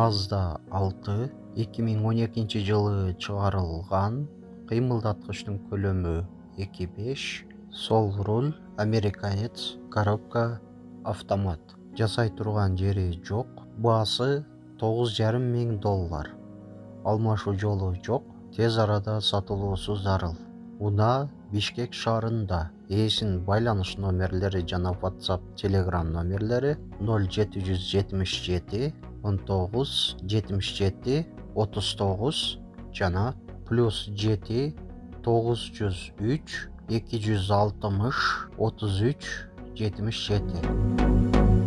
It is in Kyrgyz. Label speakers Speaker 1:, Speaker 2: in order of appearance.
Speaker 1: Mazda 6 2012-жылы чыгарылган. Кыймылдаткычтын көлөмү 2.5, сол руль, американец, коробка, автомат. Жасай турган жери жок. Баасы $9,500. Алмашуу жолу жок. Тез арада сатылуусу зарыл. Унаа Бишкек шаарында. Ээсинин байланыш номерлери жана WhatsApp, Telegram номерлери 0777 19 77 39 жана +7 903 260 33 77.